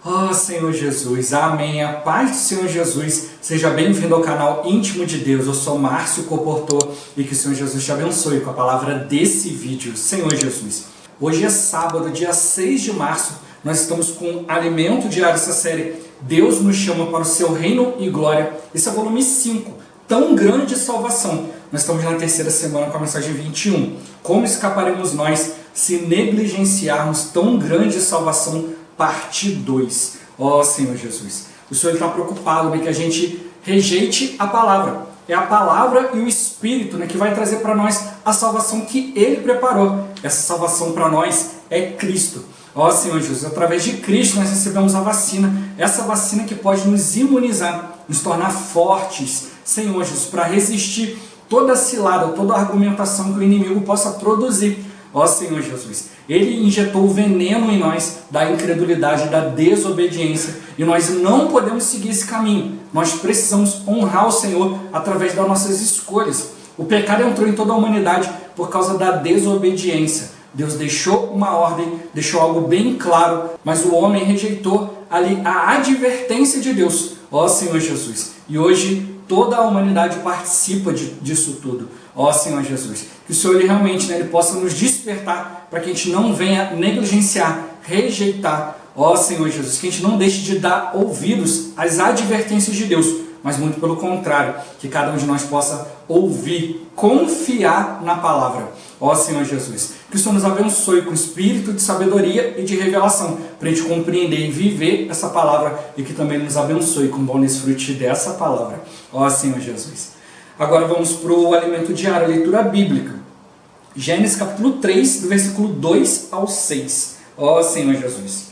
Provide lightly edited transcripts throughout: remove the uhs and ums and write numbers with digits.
Oh Senhor Jesus, amém, a paz do Senhor Jesus, seja bem-vindo ao canal Íntimo de Deus. Eu sou Márcio Comportor e que o Senhor Jesus te abençoe com a palavra desse vídeo. Senhor Jesus, hoje é sábado, dia 6 de março, nós estamos com Alimento Diário, essa série Deus nos chama para o seu reino e glória. Esse é o volume 5, tão grande salvação. Nós estamos na terceira semana com a mensagem 21. Como escaparemos nós se negligenciarmos tão grande salvação? Parte 2. Ó Senhor Jesus, o Senhor está preocupado que a gente rejeite a palavra. É a palavra e o Espírito que vai trazer para nós a salvação que Ele preparou. Essa salvação para nós é Cristo. Ó Senhor Jesus, através de Cristo nós recebemos a vacina. Essa vacina que pode nos imunizar, nos tornar fortes, Senhor Jesus, para resistir toda cilada, toda argumentação que o inimigo possa produzir. Ó Senhor Jesus, Ele injetou o veneno em nós da incredulidade, da desobediência, e nós não podemos seguir esse caminho. Nós precisamos honrar o Senhor através das nossas escolhas. O pecado entrou em toda a humanidade por causa da desobediência. Deus deixou uma ordem, deixou algo bem claro, mas o homem rejeitou ali a advertência de Deus. Ó Senhor Jesus, e hoje toda a humanidade participa disso tudo. Ó Senhor Jesus, que o Senhor ele realmente ele possa nos despertar para que a gente não venha negligenciar, rejeitar. Ó Senhor Jesus, que a gente não deixe de dar ouvidos às advertências de Deus, mas muito pelo contrário, que cada um de nós possa ouvir, confiar na palavra. Ó Senhor Jesus, que o Senhor nos abençoe com espírito de sabedoria e de revelação, para a gente compreender e viver essa palavra, e que também nos abençoe com bom desfrute dessa palavra. Ó Senhor Jesus. Agora vamos para o alimento diário, a leitura bíblica. Gênesis capítulo 3, do versículo 2 ao 6. Ó Senhor Jesus.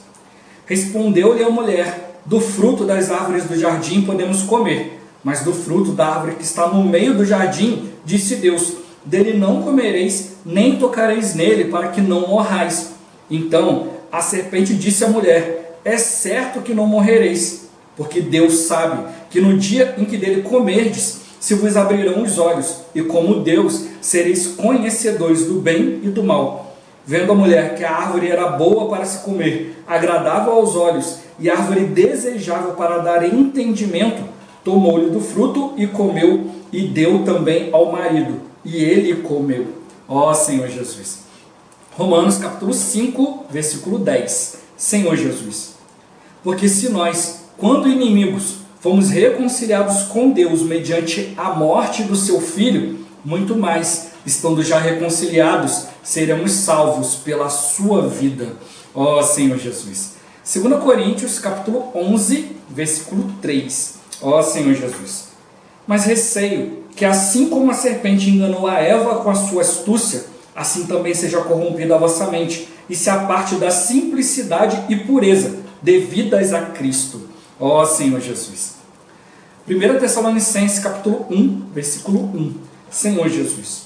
Respondeu-lhe a mulher: do fruto das árvores do jardim podemos comer, mas do fruto da árvore que está no meio do jardim, disse Deus: dele não comereis, nem tocareis nele, para que não morrais. Então a serpente disse à mulher: é certo que não morrereis, porque Deus sabe que no dia em que dele comerdes, se vos abrirão os olhos, e como Deus, sereis conhecedores do bem e do mal. Vendo a mulher que a árvore era boa para se comer, agradável aos olhos, e árvore desejável para dar entendimento, tomou-lhe do fruto e comeu, e deu também ao marido, e ele comeu. Ó Senhor Jesus. Romanos capítulo 5, versículo 10. Senhor Jesus. Porque se nós, quando inimigos, fomos reconciliados com Deus mediante a morte do seu Filho, muito mais, estando já reconciliados, seremos salvos pela sua vida. Ó Senhor Jesus. 2 Coríntios, capítulo 11, versículo 3. Ó Senhor Jesus. Mas receio que assim como a serpente enganou a Eva com a sua astúcia, assim também seja corrompida a vossa mente, e se aparte da simplicidade e pureza devidas a Cristo. Ó Senhor Jesus. 1 Tessalonicenses capítulo 1, versículo 1. Senhor Jesus.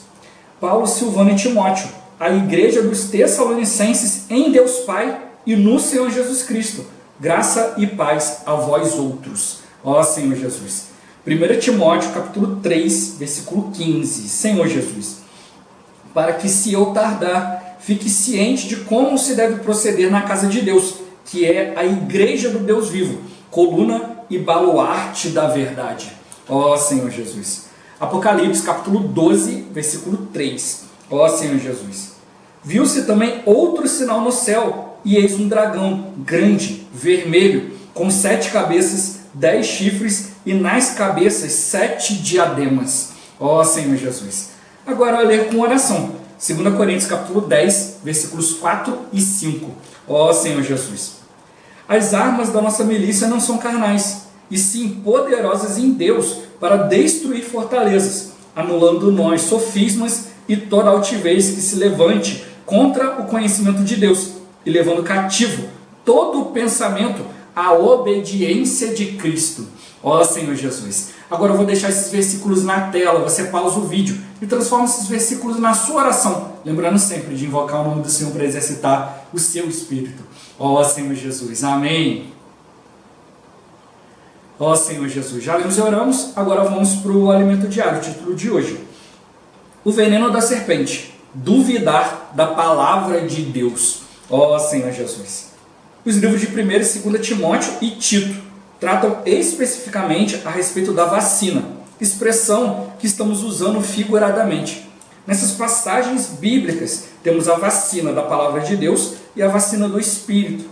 Paulo, Silvano e Timóteo, a igreja dos Tessalonicenses em Deus Pai e no Senhor Jesus Cristo. Graça e paz a vós outros. Ó Senhor Jesus. 1 Timóteo capítulo 3, versículo 15. Senhor Jesus. Para que se eu tardar, fique ciente de como se deve proceder na casa de Deus, que é a igreja do Deus vivo, coluna e baluarte da verdade. Ó Senhor Jesus. Apocalipse capítulo 12, versículo 3. Ó Senhor Jesus. Viu-se também outro sinal no céu, e eis um dragão grande, vermelho, com 7 cabeças, 10 chifres, e nas cabeças 7 diademas. Ó Senhor Jesus. Agora eu ler com oração. 2 Coríntios capítulo 10, versículos 4 e 5. Ó Senhor Jesus. As armas da nossa milícia não são carnais, e sim poderosas em Deus para destruir fortalezas, anulando nós sofismas e toda altivez que se levante contra o conhecimento de Deus, e levando cativo todo o pensamento à obediência de Cristo. Ó Senhor Jesus. Agora eu vou deixar esses versículos na tela, você pausa o vídeo e transforma esses versículos na sua oração, lembrando sempre de invocar o nome do Senhor para exercitar o seu espírito. Ó Senhor Jesus, amém. Ó Senhor Jesus, já lemos e oramos, agora vamos para o alimento diário, o título de hoje. O veneno da serpente, duvidar da palavra de Deus. Ó Senhor Jesus. Os livros de 1º e 2º Timóteo e Tito tratam especificamente a respeito da vacina, expressão que estamos usando figuradamente. Nessas passagens bíblicas, temos a vacina da palavra de Deus e a vacina do Espírito.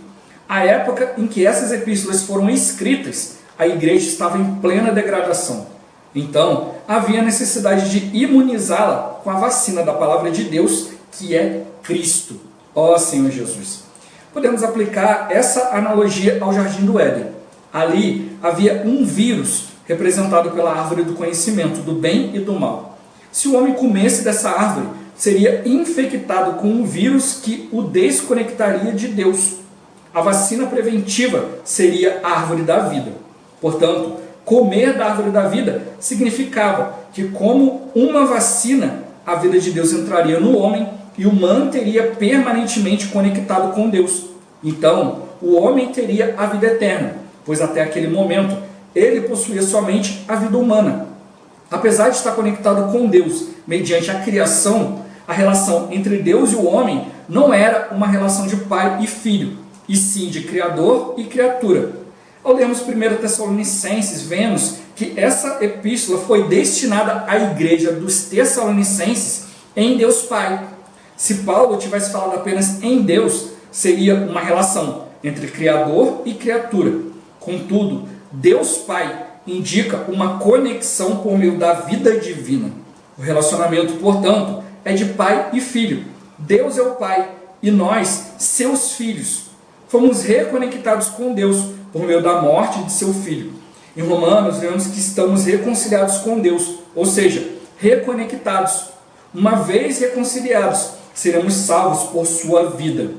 A época em que essas epístolas foram escritas, a igreja estava em plena degradação. Então, havia necessidade de imunizá-la com a vacina da palavra de Deus, que é Cristo. Ó Senhor Jesus! Podemos aplicar essa analogia ao Jardim do Éden. Ali havia um vírus representado pela árvore do conhecimento do bem e do mal. Se o homem comesse dessa árvore, seria infectado com um vírus que o desconectaria de Deus. A vacina preventiva seria a árvore da vida. Portanto, comer da árvore da vida significava que, como uma vacina, a vida de Deus entraria no homem e o manteria permanentemente conectado com Deus. Então, o homem teria a vida eterna, pois até aquele momento ele possuía somente a vida humana. Apesar de estar conectado com Deus mediante a criação, a relação entre Deus e o homem não era uma relação de pai e filho, e sim de criador e criatura. Ao lermos 1 Tessalonicenses, vemos que essa epístola foi destinada à igreja dos Tessalonicenses em Deus Pai. Se Paulo tivesse falado apenas em Deus, seria uma relação entre criador e criatura. Contudo, Deus Pai indica uma conexão por meio da vida divina. O relacionamento, portanto, é de pai e filho. Deus é o Pai e nós, seus filhos. Fomos reconectados com Deus por meio da morte de seu Filho. Em Romanos, vemos que estamos reconciliados com Deus, ou seja, reconectados. Uma vez reconciliados, seremos salvos por sua vida.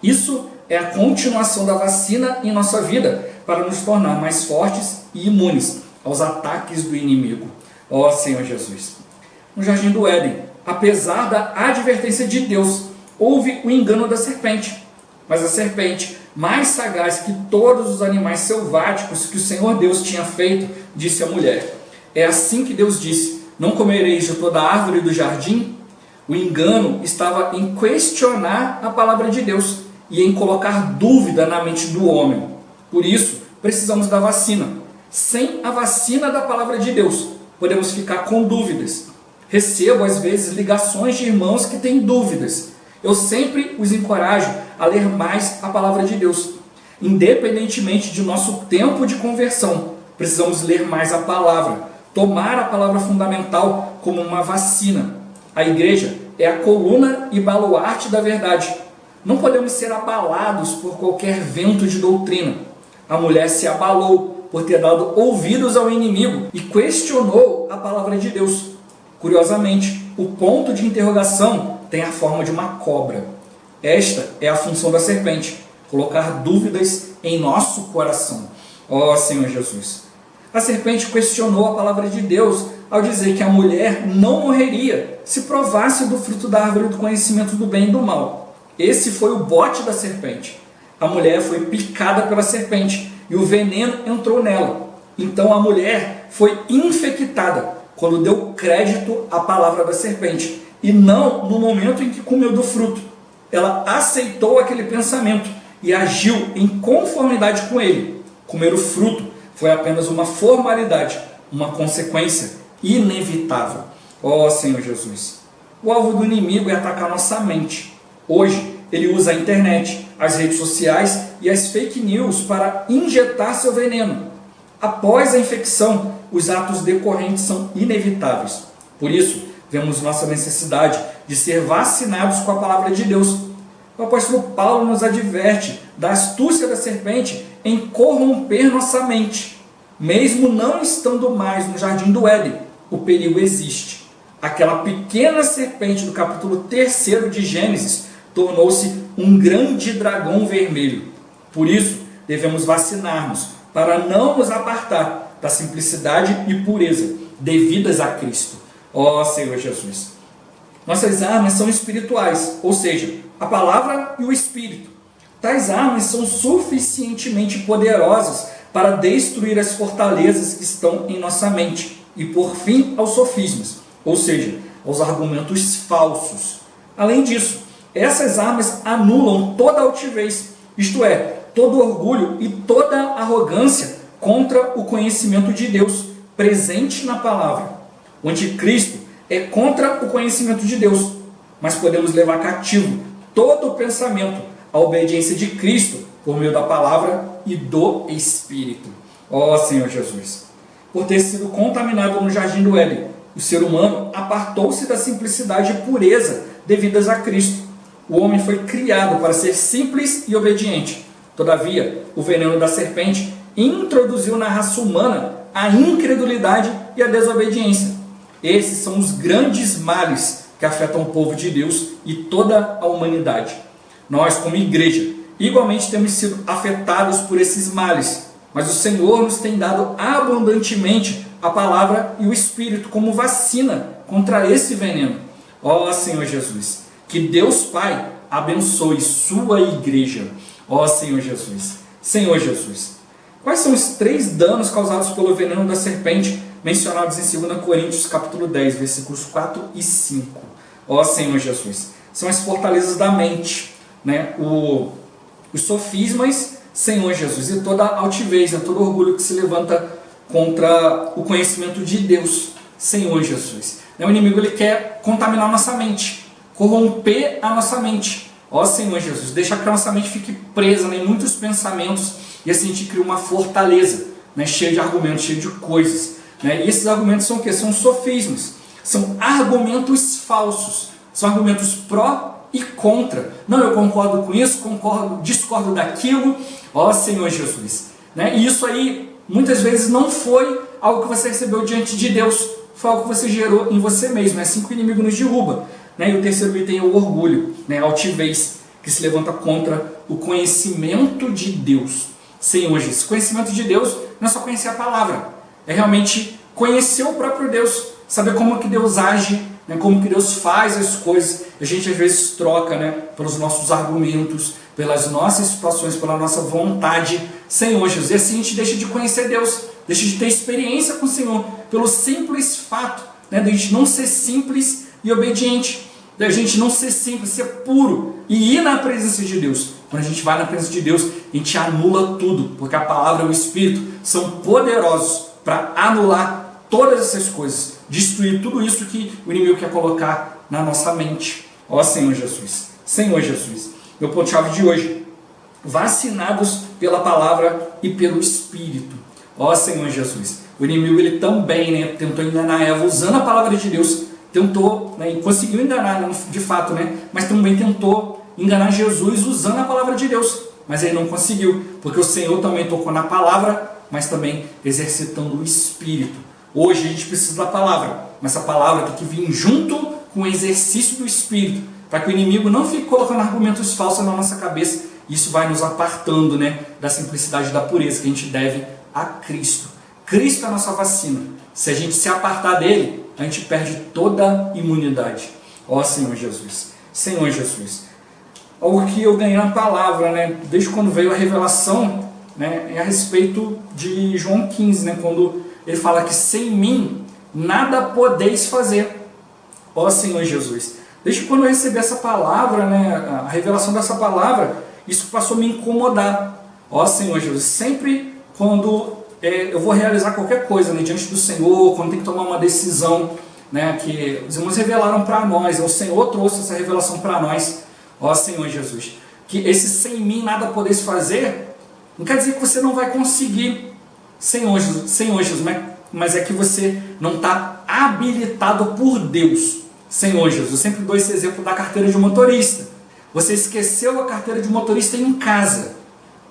Isso é a continuação da vacina em nossa vida para nos tornar mais fortes e imunes aos ataques do inimigo. Ó Senhor Jesus! No Jardim do Éden, apesar da advertência de Deus, houve o engano da serpente. Mas a serpente, mais sagaz que todos os animais selváticos que o Senhor Deus tinha feito, disse à mulher: é assim que Deus disse: não comereis de toda a árvore do jardim? O engano estava em questionar a palavra de Deus e em colocar dúvida na mente do homem. Por isso, precisamos da vacina. Sem a vacina da palavra de Deus, podemos ficar com dúvidas. Recebo, às vezes, ligações de irmãos que têm dúvidas. Eu sempre os encorajo a ler mais a palavra de Deus. Independentemente de nosso tempo de conversão, precisamos ler mais a palavra, tomar a palavra fundamental como uma vacina. A igreja é a coluna e baluarte da verdade. Não podemos ser abalados por qualquer vento de doutrina. A mulher se abalou por ter dado ouvidos ao inimigo e questionou a palavra de Deus. Curiosamente, o ponto de interrogação tem a forma de uma cobra. Esta é a função da serpente, colocar dúvidas em nosso coração. Ó Senhor Jesus! A serpente questionou a palavra de Deus ao dizer que a mulher não morreria se provasse do fruto da árvore do conhecimento do bem e do mal. Esse foi o bote da serpente. A mulher foi picada pela serpente e o veneno entrou nela. Então a mulher foi infectada quando deu crédito à palavra da serpente e não no momento em que comeu do fruto. Ela aceitou aquele pensamento e agiu em conformidade com ele. Comer o fruto foi apenas uma formalidade, uma consequência inevitável. Ó Senhor Jesus! O alvo do inimigo é atacar nossa mente. Hoje, ele usa a internet, as redes sociais e as fake news para injetar seu veneno. Após a infecção, os atos decorrentes são inevitáveis. Por isso, vemos nossa necessidade de ser vacinados com a palavra de Deus. O apóstolo Paulo nos adverte da astúcia da serpente em corromper nossa mente. Mesmo não estando mais no Jardim do Éden, o perigo existe. Aquela pequena serpente do capítulo 3 de Gênesis tornou-se um grande dragão vermelho. Por isso, devemos vacinar-nos para não nos apartar da simplicidade e pureza devidas a Cristo. Ó Senhor Jesus! Nossas armas são espirituais, ou seja, a palavra e o Espírito. Tais armas são suficientemente poderosas para destruir as fortalezas que estão em nossa mente e pôr fim aos sofismas, ou seja, aos argumentos falsos. Além disso, essas armas anulam toda altivez, isto é, todo orgulho e toda arrogância contra o conhecimento de Deus presente na palavra. O anticristo é contra o conhecimento de Deus, mas podemos levar cativo todo o pensamento à obediência de Cristo por meio da palavra e do Espírito. Ó Senhor Jesus, por ter sido contaminado no jardim do Éden, o ser humano apartou-se da simplicidade e pureza devidas a Cristo. O homem foi criado para ser simples e obediente. Todavia, o veneno da serpente introduziu na raça humana a incredulidade e a desobediência. Esses são os grandes males que afetam o povo de Deus e toda a humanidade. Nós, como igreja, igualmente temos sido afetados por esses males, mas o Senhor nos tem dado abundantemente a palavra e o Espírito como vacina contra esse veneno. Ó Senhor Jesus, que Deus Pai abençoe sua igreja. Ó Senhor Jesus. Senhor Jesus, quais são os 3 danos causados pelo veneno da serpente mencionados em 2 Coríntios capítulo 10, versículos 4 e 5? Ó Senhor Jesus, são as fortalezas da mente, né? Os sofismas, Senhor Jesus, e toda a altivez, né? Todo orgulho que se levanta contra o conhecimento de Deus, Senhor Jesus. O inimigo ele quer contaminar a nossa mente, corromper a nossa mente. Ó Senhor Jesus, deixa que a nossa mente fique presa, né, em muitos pensamentos, e assim a gente cria uma fortaleza, né, cheia de argumentos, cheia de coisas. Né? E esses argumentos são o quê? São sofismas, são argumentos falsos, são argumentos pró e contra. Não, eu concordo com isso, discordo daquilo. Ó Senhor Jesus. Né? E isso aí, muitas vezes, não foi algo que você recebeu diante de Deus, foi algo que você gerou em você mesmo. É assim que o inimigo nos derruba. Né? E o terceiro item é o orgulho, né? A altivez, que se levanta contra o conhecimento de Deus. Senhor Jesus, conhecimento de Deus não é só conhecer a palavra, é realmente conhecer o próprio Deus, saber como que Deus age, né? Como que Deus faz as coisas. A gente às vezes troca, né, pelos nossos argumentos, pelas nossas situações, pela nossa vontade. Senhor Jesus, e assim a gente deixa de conhecer Deus, deixa de ter experiência com o Senhor, pelo simples fato, né, de a gente não ser simples e obediente, da gente não ser simples, ser puro e ir na presença de Deus. Quando a gente vai na presença de Deus, a gente anula tudo, porque a palavra e o Espírito são poderosos para anular todas essas coisas, destruir tudo isso que o inimigo quer colocar na nossa mente. Ó Senhor Jesus, Senhor Jesus, meu ponto-chave de hoje: vacinados pela palavra e pelo Espírito. Ó Senhor Jesus, o inimigo ele também, né, tentou enganar Eva usando a palavra de Deus, tentou, né, e conseguiu enganar, de fato, né, mas também tentou enganar Jesus usando a palavra de Deus, mas ele não conseguiu, porque o Senhor também tocou na palavra, mas também exercitando o Espírito. Hoje a gente precisa da palavra, mas essa palavra tem que vir junto com o exercício do Espírito, para que o inimigo não fique colocando argumentos falsos na nossa cabeça. Isso vai nos apartando, né, da simplicidade e da pureza que a gente deve a Cristo. Cristo é a nossa vacina. Se a gente se apartar dele, a gente perde toda a imunidade. Ó Senhor Jesus, Senhor Jesus. Algo que eu ganhei na palavra, né, desde quando veio a revelação, né, é a respeito de João 15, né, quando ele fala que sem mim nada podeis fazer. Ó Senhor Jesus. Desde quando eu recebi essa palavra, né, a revelação dessa palavra, isso passou a me incomodar. Ó Senhor Jesus, sempre quando eu vou realizar qualquer coisa, né, diante do Senhor, quando tem que tomar uma decisão, né, que os irmãos revelaram para nós, o Senhor trouxe essa revelação para nós. Ó Senhor Jesus, que esse sem mim nada podeis fazer, não quer dizer que você não vai conseguir, Senhor Jesus, mas é que você não está habilitado por Deus. Senhor Jesus, eu sempre dou esse exemplo da carteira de motorista. Você esqueceu a carteira de motorista em casa.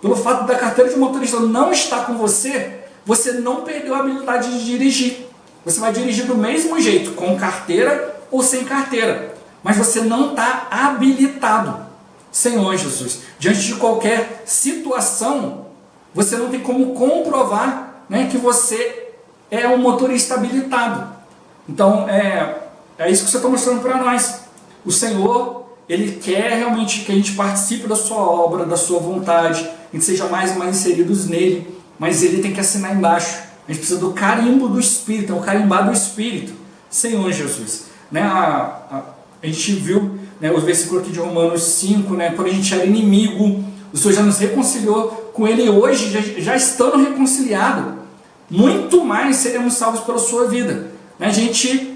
Pelo fato da carteira de motorista não estar com você, você não perdeu a habilidade de dirigir. Você vai dirigir do mesmo jeito, com carteira ou sem carteira. Mas você não está habilitado. Senhor Jesus, diante de qualquer situação, você não tem como comprovar, né, que você é um motorista habilitado. Então, é isso que você está mostrando para nós. O Senhor, Ele quer realmente que a gente participe da sua obra, da sua vontade, a gente seja mais e mais inseridos nele, mas Ele tem que assinar embaixo. A gente precisa do carimbo do Espírito, o carimbar do Espírito. Senhor Jesus. Né, a gente viu, né, os versículos aqui de Romanos 5, né, quando a gente era inimigo, O Senhor já nos reconciliou com Ele e hoje, já estando reconciliado, muito mais seremos salvos pela sua vida. A gente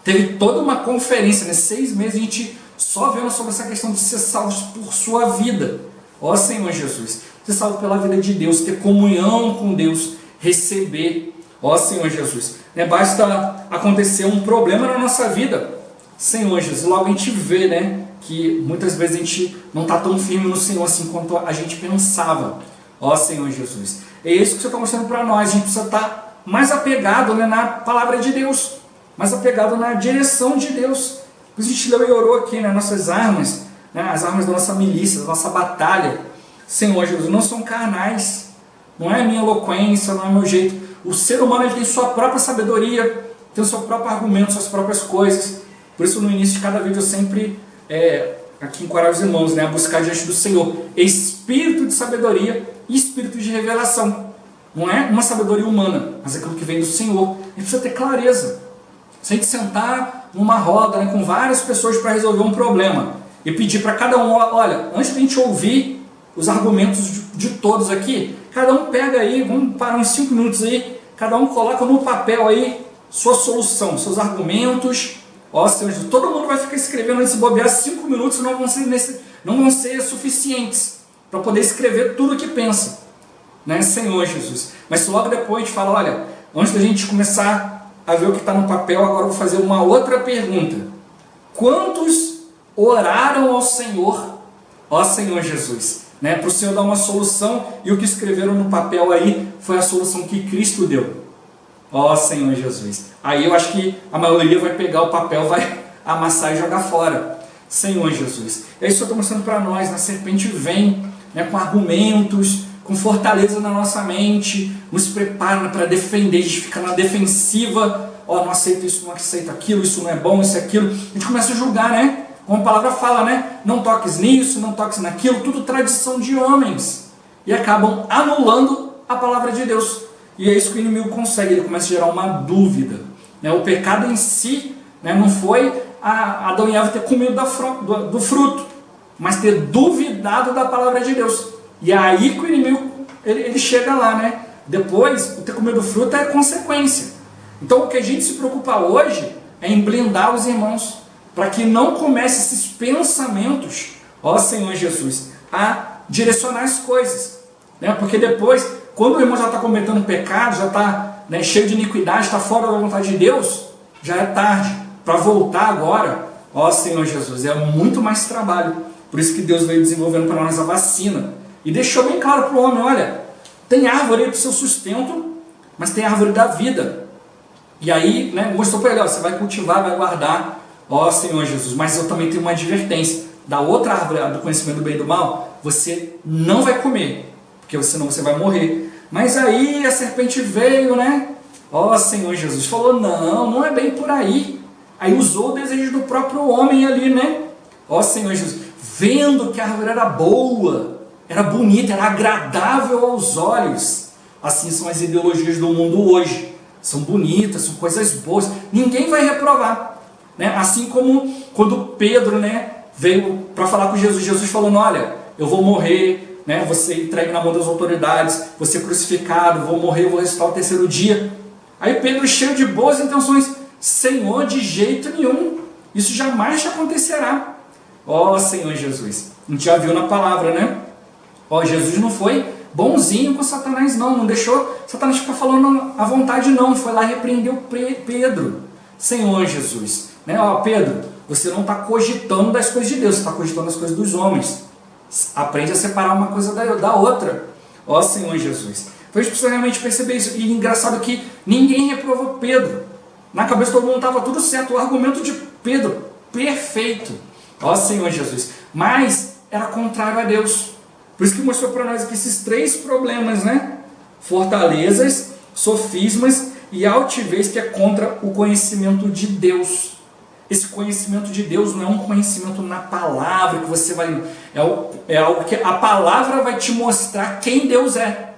teve toda uma conferência, 6 meses, a gente só vendo sobre essa questão de ser salvos por sua vida. Ó Senhor Jesus, ser salvo pela vida de Deus, ter comunhão com Deus, receber. Ó Senhor Jesus, basta acontecer um problema na nossa vida, Senhor Jesus, logo a gente vê, que muitas vezes a gente não está tão firme no Senhor assim quanto a gente pensava. Ó Senhor Jesus, é isso que o Senhor está mostrando para nós. A gente precisa estar mais apegado na palavra de Deus, mais apegado na direção de Deus. Por isso a gente leu e orou aqui, nossas armas, as armas da nossa milícia, da nossa batalha, Senhor Jesus, não são carnais, não é a minha eloquência, não é o meu jeito. O ser humano ele tem sua própria sabedoria, tem o seu próprio argumento, suas próprias coisas. Por isso no início de cada vídeo eu sempre aqui encorajo os irmãos a buscar diante do Senhor espírito de sabedoria e espírito de revelação. Não é uma sabedoria humana, mas aquilo que vem do Senhor. A gente precisa ter clareza. Se a gente sentar numa roda com várias pessoas para resolver um problema e pedir para cada um, olha, antes de a gente ouvir os argumentos de todos aqui, cada um pega aí, vamos parar uns 5 minutos aí, cada um coloca no papel aí sua solução, seus argumentos. Ó Senhor Jesus, todo mundo vai ficar escrevendo antes de bobear 5 minutos, não vão ser suficientes para poder escrever tudo o que pensa, Senhor Jesus. Mas logo depois a gente fala, olha, antes da gente começar a ver o que está no papel, agora eu vou fazer uma outra pergunta. Quantos oraram ao Senhor, ó Senhor Jesus, para o Senhor dar uma solução, e o que escreveram no papel aí foi a solução que Cristo deu. Ó Senhor Jesus. Aí eu acho que a maioria vai pegar o papel, vai amassar e jogar fora. Senhor Jesus. É isso que eu estou mostrando para nós. A serpente vem com argumentos, com fortaleza na nossa mente, nos prepara para defender, a gente fica na defensiva. Ó, não aceito isso, não aceito aquilo, isso não é bom, isso é aquilo. A gente começa a julgar, Como a palavra fala, não toques nisso, não toques naquilo, tudo tradição de homens. E acabam anulando a palavra de Deus. E é isso que o inimigo consegue, ele começa a gerar uma dúvida. O pecado em si não foi Adão e Eva ter comido do fruto, mas ter duvidado da palavra de Deus. E é aí que o inimigo ele chega lá. Depois, o ter comido do fruto é consequência. Então o que a gente se preocupa hoje é em blindar os irmãos, para que não comece esses pensamentos, ó Senhor Jesus, a direcionar as coisas. Porque depois, quando o irmão já está cometendo pecado, já está cheio de iniquidade, está fora da vontade de Deus, já é tarde. Para voltar agora, ó Senhor Jesus, é muito mais trabalho. Por isso que Deus veio desenvolvendo para nós a vacina. E deixou bem claro para o homem, olha, tem árvore aí para o seu sustento, mas tem árvore da vida. E aí, mostrou para ele, ó, você vai cultivar, vai guardar, ó Senhor Jesus, mas eu também tenho uma advertência. Da outra árvore, do conhecimento do bem e do mal, você não vai comer, porque senão você vai morrer. Mas aí a serpente veio, ó Senhor Jesus, falou, não é bem por aí. Aí usou o desejo do próprio homem ali, ó Senhor Jesus, vendo que a árvore era boa, era bonita, era agradável aos olhos. Assim são as ideologias do mundo hoje. São bonitas, são coisas boas, ninguém vai reprovar. Assim como quando Pedro veio para falar com Jesus, Jesus falando, olha, eu vou morrer, vou ser entregue na mão das autoridades, vou ser crucificado, vou morrer, vou ressuscitar ao 3º dia. Aí Pedro, cheio de boas intenções, Senhor, de jeito nenhum, isso jamais te acontecerá. Ó Senhor Jesus, a gente já viu na palavra, Ó, Jesus não foi bonzinho com Satanás, não deixou Satanás ficar falando à vontade, não, foi lá e repreendeu Pedro. Senhor Jesus, ó Pedro, você não está cogitando das coisas de Deus, você está cogitando das coisas dos homens. Aprende a separar uma coisa da outra. Ó Senhor Jesus. Então a gente precisa realmente perceber isso. E engraçado que ninguém reprovou Pedro. Na cabeça de todo mundo estava tudo certo. O argumento de Pedro, perfeito. Ó Senhor Jesus. Mas era contrário a Deus. Por isso que mostrou para nós aqui esses 3 problemas, Fortalezas, sofismas e altivez, que é contra o conhecimento de Deus. Esse conhecimento de Deus não é um conhecimento na palavra que você vai... É algo que a palavra vai te mostrar quem Deus é.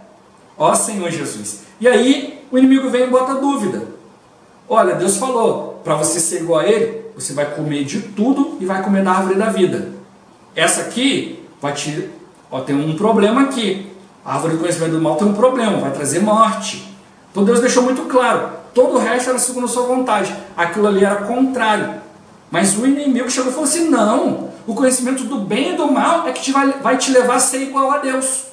Ó Senhor Jesus. E aí o inimigo vem e bota dúvida. Olha, Deus falou, para você ser igual a Ele, você vai comer de tudo e vai comer da árvore da vida. Essa aqui vai te ó, tem um problema aqui. A árvore do conhecimento do mal tem um problema, vai trazer morte. Então Deus deixou muito claro, todo o resto era segundo a sua vontade. Aquilo ali era contrário. Mas o inimigo chegou e falou assim, não, o conhecimento do bem e do mal é que vai te levar a ser igual a Deus.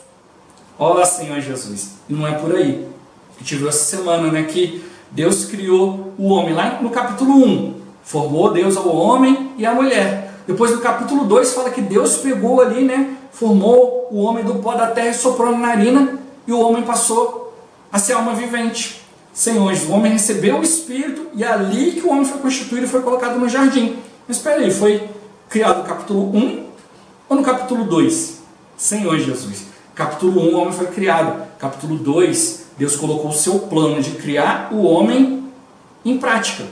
Ó Senhor Jesus, e não é por aí. A gente viu essa semana, né, que Deus criou o homem, lá no capítulo 1, formou Deus ao homem e a mulher. Depois no capítulo 2 fala que Deus pegou ali, né, formou o homem do pó da terra e soprou na narina, e o homem passou a ser alma vivente. Senhor, o homem recebeu o Espírito, e é ali que o homem foi constituído e foi colocado no jardim. Mas espera aí, foi criado no capítulo 1 ou no capítulo 2? Senhor Jesus. Capítulo 1, o homem foi criado. Capítulo 2, Deus colocou o seu plano de criar o homem em prática.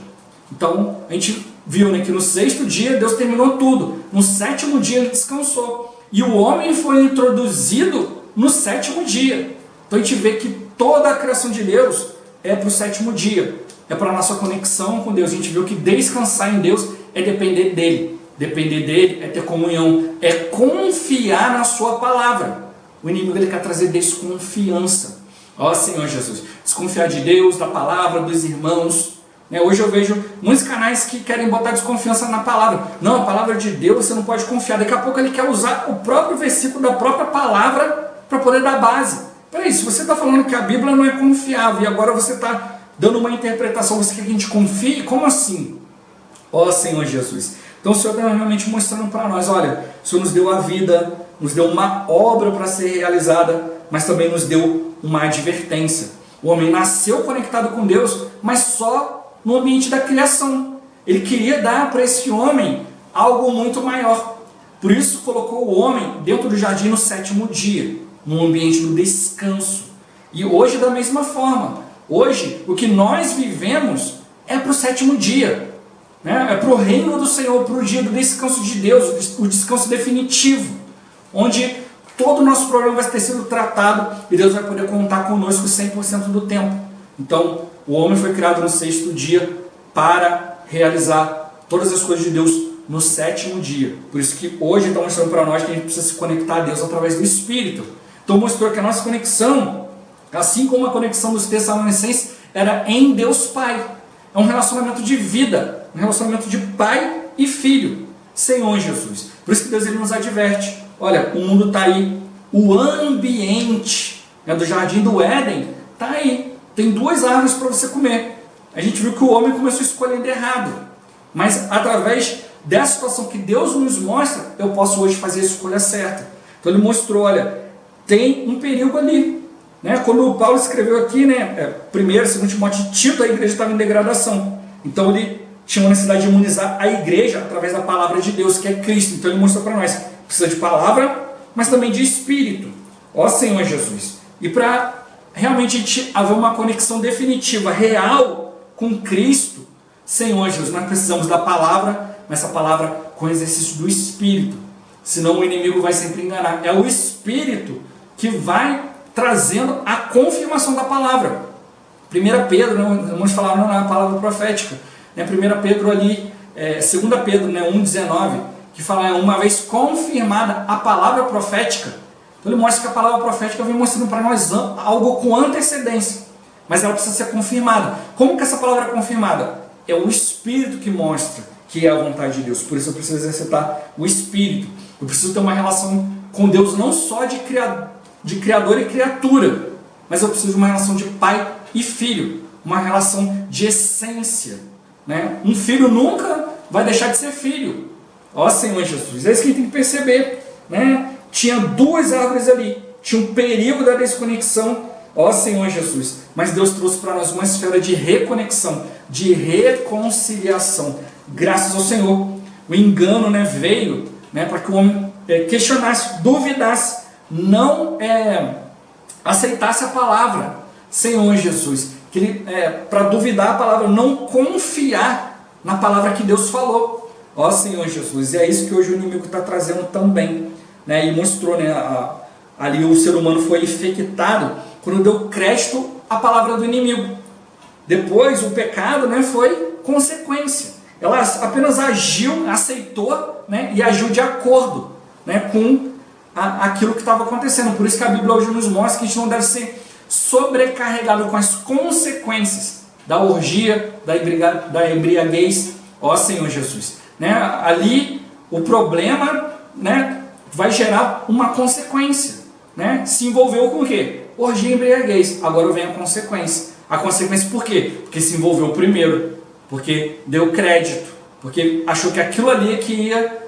Então, a gente viu, né, que no 6º dia Deus terminou tudo. No 7º dia ele descansou. E o homem foi introduzido no 7º dia. Então a gente vê que toda a criação de Deus é para o 7º dia. É para a nossa conexão com Deus. A gente viu que descansar em Deus é depender dEle. Depender dEle é ter comunhão. É confiar na sua palavra. O inimigo ele quer trazer desconfiança. Ó Senhor Jesus. Desconfiar de Deus, da palavra, dos irmãos. Hoje eu vejo muitos canais que querem botar desconfiança na palavra. Não, a palavra de Deus você não pode confiar. Daqui a pouco ele quer usar o próprio versículo da própria palavra para poder dar base. Peraí, se você está falando que a Bíblia não é confiável e agora você está dando uma interpretação, você quer que a gente confie? Como assim? Ó Senhor Jesus. Então o Senhor está realmente mostrando para nós, olha, o Senhor nos deu a vida, nos deu uma obra para ser realizada, mas também nos deu uma advertência. O homem nasceu conectado com Deus, mas só no ambiente da criação. Ele queria dar para esse homem algo muito maior. Por isso colocou o homem dentro do jardim no 7º dia, no ambiente do descanso. E hoje da mesma forma. Hoje o que nós vivemos é para o 7º dia. É para o reino do Senhor, para o dia do descanso de Deus, o descanso definitivo. Onde todo o nosso problema vai ter sido tratado e Deus vai poder contar conosco 100% do tempo. Então, o homem foi criado no 6º dia para realizar todas as coisas de Deus no 7º dia. Por isso que hoje está mostrando para nós que a gente precisa se conectar a Deus através do Espírito. Então mostrou que a nossa conexão, assim como a conexão dos Tessalonicenses, era em Deus Pai. É um relacionamento de vida, um relacionamento de pai e filho, Senhor Jesus. Por isso que Deus ele nos adverte. Olha, o mundo está aí, o ambiente do jardim do Éden está aí. Tem 2 árvores para você comer. A gente viu que o homem começou escolhendo errado. Mas através dessa situação que Deus nos mostra, eu posso hoje fazer a escolha certa. Então ele mostrou, olha, tem um perigo ali. Quando o Paulo escreveu aqui, 1º, 2º Timóteo, Tito, a igreja estava em degradação. Então ele tinha uma necessidade de imunizar a igreja através da palavra de Deus, que é Cristo. Então ele mostrou para nós, precisa de palavra, mas também de Espírito. Ó Senhor Jesus. E para realmente a gente haver uma conexão definitiva, real com Cristo, Senhor Jesus, nós precisamos da palavra, mas essa palavra com o exercício do Espírito. Senão o inimigo vai sempre enganar. É o Espírito que vai trazendo a confirmação da palavra. 1 Pedro, vamos falar na palavra profética. 1 Pedro ali, 2 Pedro 1,19, que fala, uma vez confirmada a palavra profética. Então ele mostra que a palavra profética vem mostrando para nós algo com antecedência, mas ela precisa ser confirmada. Como que essa palavra é confirmada? É o Espírito que mostra que é a vontade de Deus. Por isso eu preciso exercitar o Espírito. Eu preciso ter uma relação com Deus não só de criador e criatura, mas eu preciso de uma relação de pai e filho, uma relação de essência. Um filho nunca vai deixar de ser filho. Ó Senhor Jesus, é isso que a gente tem que perceber. Tinha 2 árvores ali, tinha um perigo da desconexão, ó Senhor Jesus, mas Deus trouxe para nós uma esfera de reconexão, de reconciliação, graças ao Senhor. O engano veio para que o homem questionasse, duvidasse, não aceitasse a palavra, Senhor Jesus, que ele, para duvidar a palavra, não confiar na palavra que Deus falou, ó Senhor Jesus, e é isso que hoje o inimigo está trazendo também. E mostrou, ali o ser humano foi infectado quando deu crédito à palavra do inimigo. Depois o pecado foi consequência. Ela apenas agiu, aceitou e agiu de acordo com aquilo que estava acontecendo. Por isso que a Bíblia hoje nos mostra que a gente não deve ser sobrecarregado com as consequências da orgia, da embriaguez, ó Senhor Jesus. Né? Ali o problema, né, vai gerar uma consequência. Né? Se envolveu com o quê? Orgia e embriaguez. Agora vem a consequência. A consequência por quê? Porque se envolveu primeiro, porque deu crédito, porque achou que aquilo ali é que ia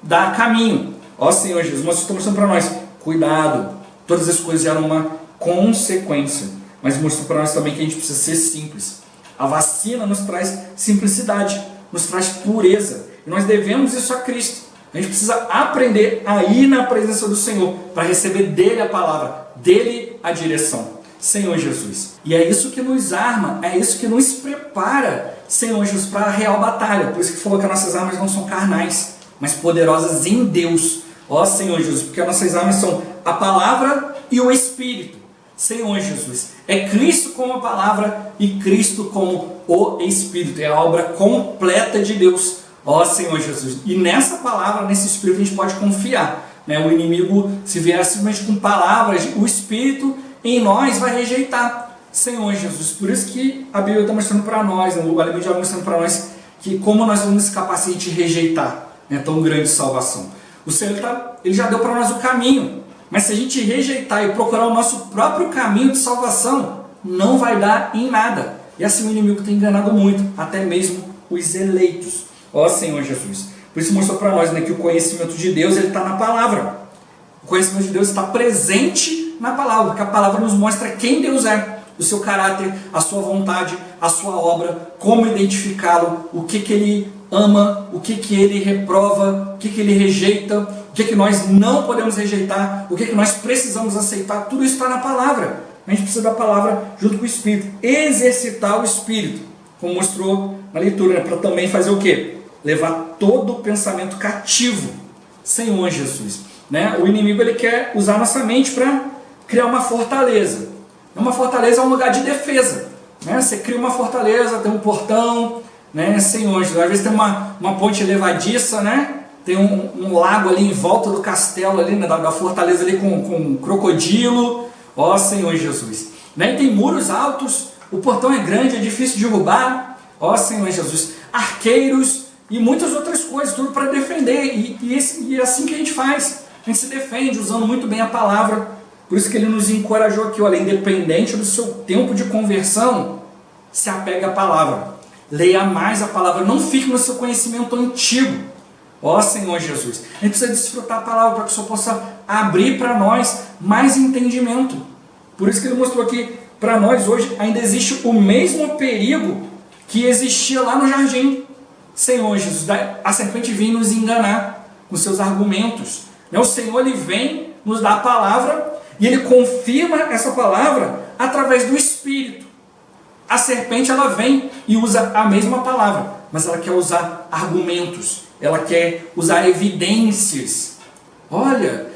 dar caminho. Ó Senhor Jesus, mas está mostrando para nós, cuidado, todas as coisas geram uma consequência, mas mostrou para nós também que a gente precisa ser simples. A vacina nos traz simplicidade, nos traz pureza, e nós devemos isso a Cristo. A gente precisa aprender a ir na presença do Senhor, para receber dele a palavra, dele a direção. Senhor Jesus. E é isso que nos arma, é isso que nos prepara, Senhor Jesus, para a real batalha. Por isso que falou que as nossas armas não são carnais, mas poderosas em Deus. Ó Senhor Jesus, porque as nossas armas são a palavra e o Espírito. Senhor Jesus, é Cristo como a palavra e Cristo como o Espírito. É a obra completa de Deus. Ó Senhor Jesus. E nessa palavra, nesse Espírito, a gente pode confiar. Né? O inimigo, se vier simplesmente com palavras, o Espírito em nós vai rejeitar. Senhor Jesus. Por isso que a Bíblia está mostrando para nós, o Alemão já está mostrando para nós, que como nós vamos ser capazes de rejeitar, né, tão grande salvação. O Senhor ele já deu para nós o caminho, mas se a gente rejeitar e procurar o nosso próprio caminho de salvação, não vai dar em nada. E assim o inimigo tem enganado muito, até mesmo os eleitos. Ó Senhor Jesus. Por isso mostrou para nós, né, que o conhecimento de Deus está na palavra. O conhecimento de Deus está presente na palavra, porque a palavra nos mostra quem Deus é, o seu caráter, a sua vontade, a sua obra, como identificá-lo, o que ele ama, o que ele reprova, o que ele rejeita, o que nós não podemos rejeitar, o que nós precisamos aceitar. Tudo isso está na palavra. A gente precisa da palavra junto com o Espírito. Exercitar o Espírito, como mostrou na leitura, né? Para também fazer o quê? Levar todo o pensamento cativo. Senhor Jesus. Né? O inimigo ele quer usar nossa mente para criar uma fortaleza. Uma fortaleza é um lugar de defesa. Né? Você cria uma fortaleza, tem um portão, né? Senhor Jesus. Às vezes tem uma ponte levadiça, né? Tem um lago ali em volta do castelo, ali, né? da fortaleza ali com um crocodilo. Ó Senhor Jesus. Né? E tem muros altos, o portão é grande, é difícil de derrubar. Ó Senhor Jesus. Arqueiros e muitas outras coisas, tudo para defender. E é assim que a gente faz. A gente se defende usando muito bem a palavra. Por isso que ele nos encorajou aqui, olha, independente do seu tempo de conversão, se apegue à palavra. Leia mais a palavra, não fique no seu conhecimento antigo. Ó Senhor Jesus. A gente precisa desfrutar a palavra para que o Senhor possa abrir para nós mais entendimento. Por isso que ele mostrou aqui, para nós hoje ainda existe o mesmo perigo que existia lá no jardim. Senhor Jesus, a serpente vem nos enganar com seus argumentos. O Senhor ele vem nos dar a palavra e ele confirma essa palavra através do Espírito. A serpente ela vem e usa a mesma palavra, mas ela quer usar argumentos, ela quer usar evidências. Olha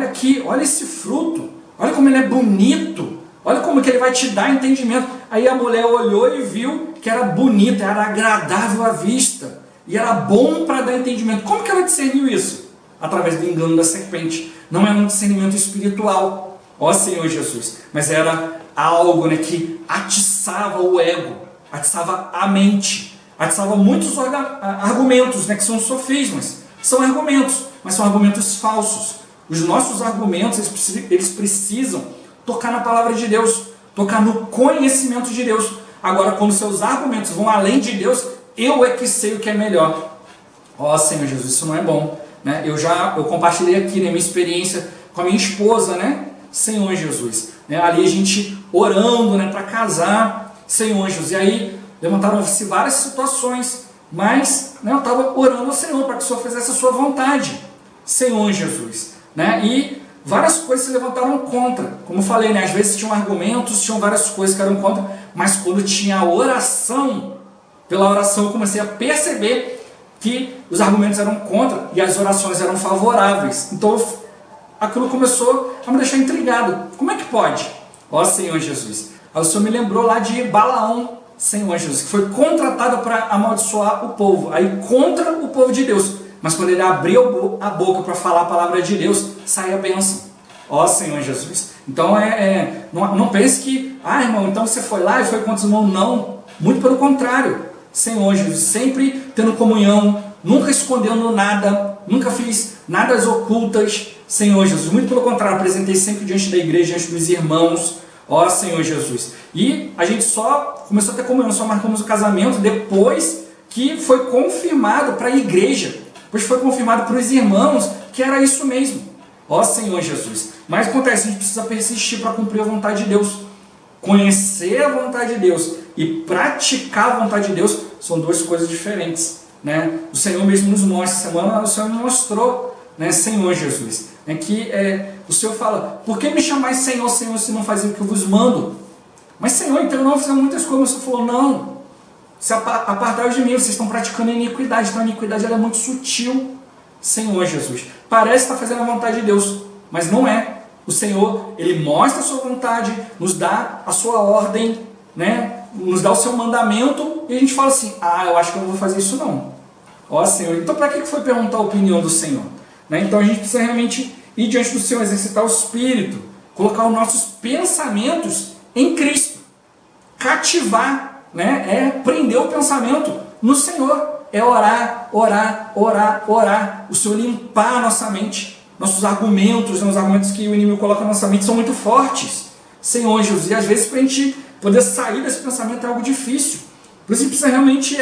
aqui, olha esse fruto, olha como ele é bonito, olha como que ele vai te dar entendimento. Aí a mulher olhou e viu que era bonito, era agradável à vista e era bom para dar entendimento. Como que ela discerniu isso? Através do engano da serpente. Não é um discernimento espiritual, ó Senhor Jesus, mas era algo, né, que atiçava o ego, atiçava a mente, atiçava muitos argumentos, né, que são sofismas. São argumentos, mas são argumentos falsos. Os nossos argumentos, eles precisam tocar na palavra de Deus, tocar no conhecimento de Deus. Agora, quando seus argumentos vão além de Deus, eu é que sei o que é melhor. Ó Senhor Jesus, isso não é bom. Né? Eu compartilhei aqui, né, minha experiência com a minha esposa, né? Senhor Jesus. Né? Ali a gente orando, né, para casar, Senhor Jesus. E aí levantaram-se várias situações, mas, né, eu estava orando ao Senhor para que o Senhor fizesse a sua vontade, Senhor Jesus. Né? E várias coisas se levantaram contra. Como eu falei, né, às vezes tinham argumentos, tinham várias coisas que eram contra, mas quando tinha a oração, pela oração eu comecei a perceber que os argumentos eram contra e as orações eram favoráveis. Então aquilo começou a me deixar intrigado. Como é que pode? Ó Senhor Jesus. Aí o Senhor me lembrou lá de Balaão, Senhor Jesus, que foi contratado para amaldiçoar o povo. Aí contra o povo de Deus. mas quando ele abriu a boca para falar a palavra de Deus, saía a bênção. Ó Senhor Jesus. Então não pense que, irmão, então você foi lá e foi contra os irmãos. Não, muito pelo contrário. Senhor Jesus, sempre tendo comunhão, nunca escondendo nada, nunca fiz nada às ocultas. Senhor Jesus, muito pelo contrário, apresentei sempre diante da igreja, diante dos irmãos. Ó Senhor Jesus. E a gente só começou a ter comunhão, só marcamos o casamento depois que foi confirmado para a igreja, depois foi confirmado para os irmãos que era isso mesmo. Ó Senhor Jesus. Mas acontece, a gente precisa persistir para cumprir a vontade de Deus. Conhecer a vontade de Deus e praticar a vontade de Deus são duas coisas diferentes, né? O Senhor mesmo nos mostra, essa semana o Senhor me mostrou, né, Senhor Jesus, que o Senhor fala, por que me chamais Senhor, Senhor, se não fazem o que eu vos mando? Mas Senhor, então eu não fiz muitas coisas. O Senhor falou, não, se apartai de mim, vocês estão praticando iniquidade. Então a iniquidade ela é muito sutil, Senhor Jesus. Parece estar fazendo a vontade de Deus, mas não é. O Senhor, Ele mostra a sua vontade, nos dá a sua ordem, né? Nos dá o seu mandamento, e a gente fala assim, eu acho que eu não vou fazer isso não. Ó Senhor, então para que foi perguntar a opinião do Senhor? Né? Então a gente precisa realmente ir diante do Senhor, exercitar o Espírito, colocar os nossos pensamentos em Cristo, cativar, né? Prender o pensamento no Senhor, orar, orar, orar, orar, o Senhor limpar a nossa mente. Nossos argumentos, os argumentos que o inimigo coloca na nossa mente são muito fortes, Senhor Jesus, e às vezes para a gente poder sair desse pensamento é algo difícil. Por isso a gente precisa realmente,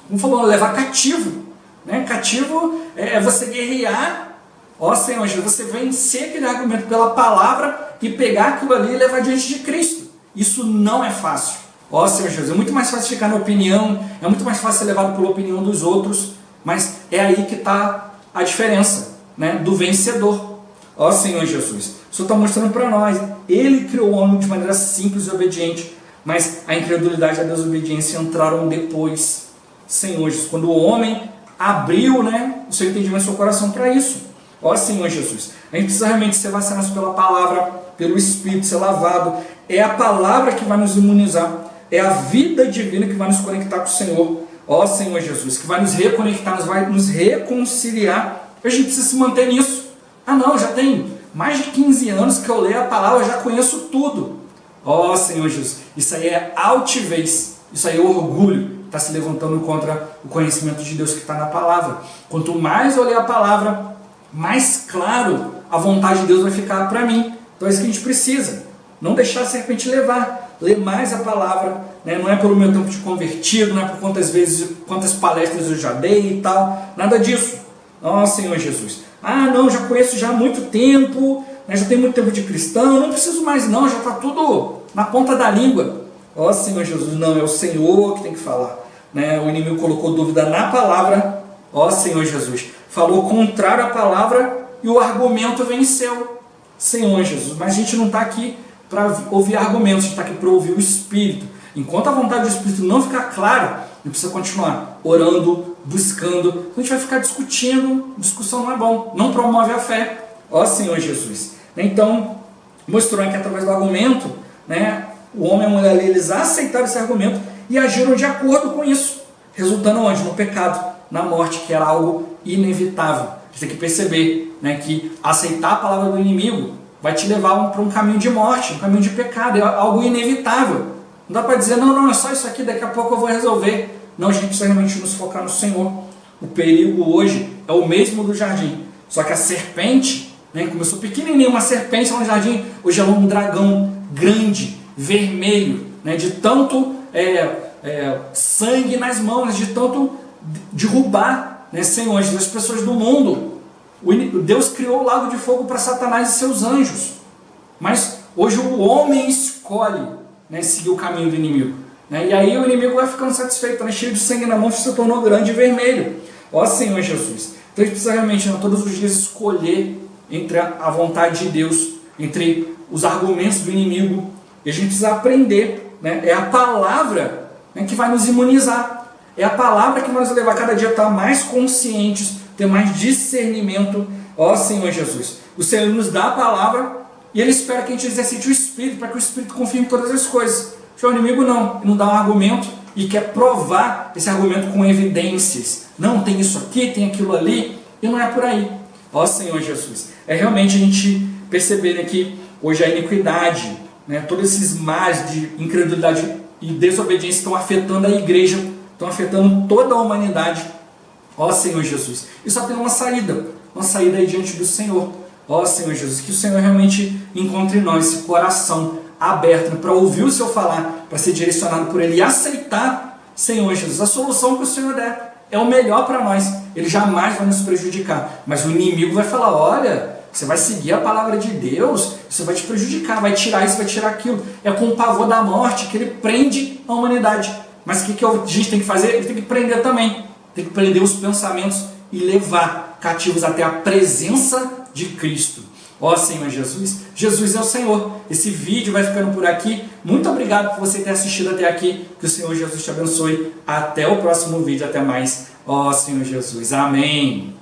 como falou, levar cativo, né? Cativo é você guerrear, ó Senhor Jesus, você vencer aquele argumento pela palavra e pegar aquilo ali e levar diante de Cristo. Isso não é fácil, ó Senhor Jesus, é muito mais fácil ficar na opinião, é muito mais fácil ser levado pela opinião dos outros, mas é aí que está a diferença, né, do vencedor. Ó Senhor Jesus, o Senhor está mostrando para nós, Ele criou o homem de maneira simples e obediente, mas a incredulidade e a desobediência entraram depois, Senhor Jesus, quando o homem abriu, né, o seu entendimento, o seu coração para isso. Ó Senhor Jesus, a gente precisa realmente ser vacinados pela palavra, pelo Espírito, ser lavado. É a palavra que vai nos imunizar, é a vida divina que vai nos conectar com o Senhor. Ó Senhor Jesus, que vai nos reconectar, vai nos reconciliar. A gente precisa se manter nisso. Não, já tem mais de 15 anos que eu leio a palavra, eu já conheço tudo. Ó Senhor Jesus, isso aí é altivez, isso aí é orgulho, está se levantando contra o conhecimento de Deus que está na palavra. Quanto mais eu leio a palavra, mais claro a vontade de Deus vai ficar para mim. Então é isso que a gente precisa, não deixar a serpente levar, ler mais a palavra, né? Não é pelo meu tempo de convertido, não é por quantas palestras eu já dei e tal, nada disso. Ó Senhor Jesus, não, já conheço já há muito tempo, né, já tenho muito tempo de cristão, não preciso mais não, já está tudo na ponta da língua. Ó Senhor Jesus, não, é o Senhor que tem que falar, né? O inimigo colocou dúvida na palavra, ó Senhor Jesus, falou contrário à palavra e o argumento venceu, Senhor Jesus. Mas a gente não está aqui para ouvir argumentos, a gente está aqui para ouvir o Espírito. Enquanto a vontade do Espírito não ficar clara, a gente precisa continuar orando, buscando. A gente vai ficar discutindo, discussão não é bom, não promove a fé. Ó Senhor Jesus. Então, mostrou que através do argumento, né, o homem e a mulher, eles aceitaram esse argumento e agiram de acordo com isso, resultando onde? No pecado, na morte, que era algo inevitável. A gente tem que perceber, né, que aceitar a palavra do inimigo vai te levar para um caminho de morte, um caminho de pecado, é algo inevitável. Não dá para dizer, não, é só isso aqui, daqui a pouco eu vou resolver. Não, a gente precisa realmente nos focar no Senhor. O perigo hoje é o mesmo do jardim. Só que a serpente, né, começou pequenininha, uma serpente lá no jardim, hoje é um dragão grande, vermelho, né, de tanto sangue nas mãos, de tanto derrubar, né, Senhor, as pessoas do mundo. Deus criou o lago de fogo para Satanás e seus anjos. Mas hoje o homem escolhe, né, seguir o caminho do inimigo, né? E aí o inimigo vai ficando satisfeito, né, cheio de sangue na mão, se tornou grande e vermelho. Ó Senhor Jesus, então a gente precisa realmente, né, todos os dias escolher entre a vontade de Deus, entre os argumentos do inimigo, e a gente precisa aprender, né? É a palavra, né, que vai nos imunizar, é a palavra que vai nos levar cada dia a estar mais conscientes, ter mais discernimento. Ó Senhor Jesus, o Senhor nos dá a palavra e Ele espera que a gente exercite o Espírito, para que o Espírito confirme todas as coisas. Já o inimigo não dá um argumento e quer provar esse argumento com evidências. Não, tem isso aqui, tem aquilo ali, e não é por aí. Ó Senhor Jesus, é realmente a gente perceber aqui hoje a iniquidade, né, todos esses males de incredulidade e desobediência estão afetando a igreja, estão afetando toda a humanidade. Ó Senhor Jesus, e só tem uma saída aí diante do Senhor. Ó Senhor Jesus, que o Senhor realmente encontre em nós esse coração aberto para ouvir o Senhor falar, para ser direcionado por Ele e aceitar, Senhor Jesus, a solução que o Senhor der é o melhor para nós. Ele jamais vai nos prejudicar, mas o inimigo vai falar: olha, você vai seguir a palavra de Deus, isso vai te prejudicar, vai tirar isso, vai tirar aquilo. É com o pavor da morte que ele prende a humanidade. Mas o que a gente tem que fazer? Ele tem que prender também. Tem que prender os pensamentos e levar cativos até a presença de Cristo. Ó Senhor Jesus, Jesus é o Senhor. Esse vídeo vai ficando por aqui. Muito obrigado por você ter assistido até aqui. Que o Senhor Jesus te abençoe. Até o próximo vídeo. Até mais. Ó Senhor Jesus. Amém.